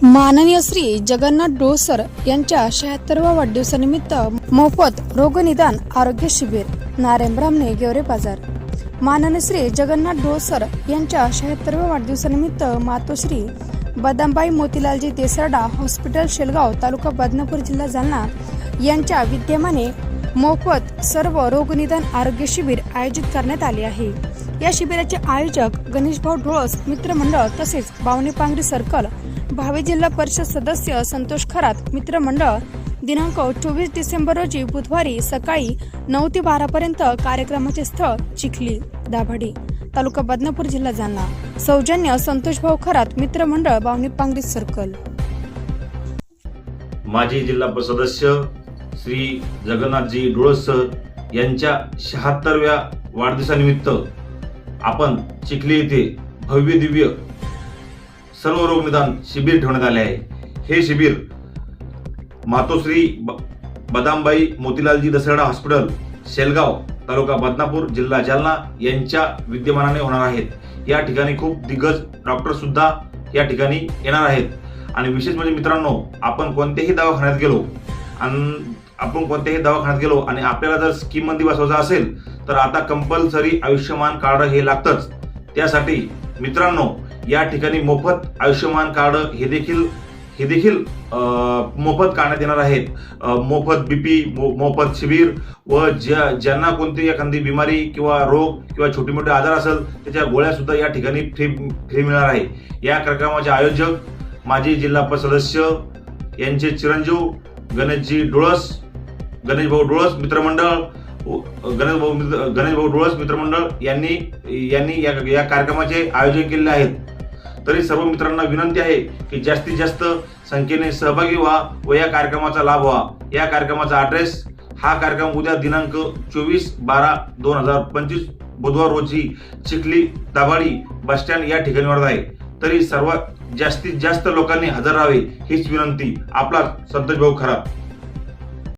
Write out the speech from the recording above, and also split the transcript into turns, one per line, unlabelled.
माननीय श्री जगन्नाथ डोळसर यांच्या 76व्या वाढदिवसानिमित्त मोफत रोगनिदान आरोग्य शिबिर नारायणब्राह्मणे गेवरे बाजार। माननीय श्री जगन्नाथ डोळसर यांच्या 76व्या वाढदिवसानिमित्त मातोश्री बदामबाई मोतीलालजी देसरडा हॉस्पिटल शेलगाव तालुका बदनापूर जिल्हा जालना यांच्या विद्यमाने मोफत सर्व रोगनिदान आरोग्य शिबिर आयोजित करण्यात आले आहे। या शिबिराचे आयोजक गणेशभाऊ ढोळस मित्रमंडळ तसेच बावणे पांगरी सर्कल भावी जिल्हा परिषद सदस्य संतोष खरात मित्रमंडळ दिनांक 24 डिसेंबर रोजी बुधवारी सकाळी 9 ते 12 पर्यंत कार्यक्रमाचे स्थळ चिखली दाभाडी तालुका बदनापूर जिल्हा जालना। सौजन्य संतोषभाऊ खरात मित्रमंडळ बावणे पांगरी सर्कल।
माजी जिल्हा परिषद सदस्य श्री जगन्नाथजी डोळसर यांच्या 76व्या वाढदिवसानिमित्त आपण चिखली येथे भव्य दिव्य सर्व रोग निदान शिबिर ठेवण्यात आले आहे। हे शिबिर मातोश्री बदामबाई मोतीलालजी देसरडा हॉस्पिटल शेलगाव तालुका बदनापूर जिल्हा जालना यांच्या विद्यमानाने होणार आहेत। या ठिकाणी खूप दिग्गज डॉक्टर सुद्धा या ठिकाणी येणार आहेत आणि विशेष म्हणजे मित्रांनो, आपण कोणत्याही दवाखान्यात गेलो आणि आपल्याला जर स्कीम मध्ये बसवायचं असेल तर आता कंपल्सरी आयुष्यमान कार्ड हे लागतंच। त्यासाठी मित्रांनो, या ठिकाणी मोफत आयुष्यमान कार्ड हे देखील मोफत काढण्यात येणार आहेत। मोफत बीपी मोफत शिबिर व ज्यांना कोणती एखादी बिमारी किंवा रोग किंवा छोटे मोठे आजार असेल त्याच्या गोळ्या सुद्धा या ठिकाणी फ्री मिळणार आहे। या कार्यक्रमाचे आयोजक माजी जिल्हा परिषद सदस्य यांचे चिरंजीव गणेशभाऊ डोळस मित्रमंडळ यांनी या कार्यक्रमाचे आयोजन केलेले आहेत। तरी सर्व मित्रांना विनंती आहे की जास्तीत जास्त संख्येने सहभागी व्हा व या कार्यक्रमाचा लाभ व्हा। या कार्यक्रमाचा ॲड्रेस, हा कार्यक्रम उद्या दिनांक 24/12/2025 बुधवार रोजी चिखली दाभाडी बस स्टँड या ठिकाणी होणार आहे। तरी सर्वात जास्तीत जास्त लोकांनी हजर राहावे हीच विनंती। आपला संतोषभाऊ खरात।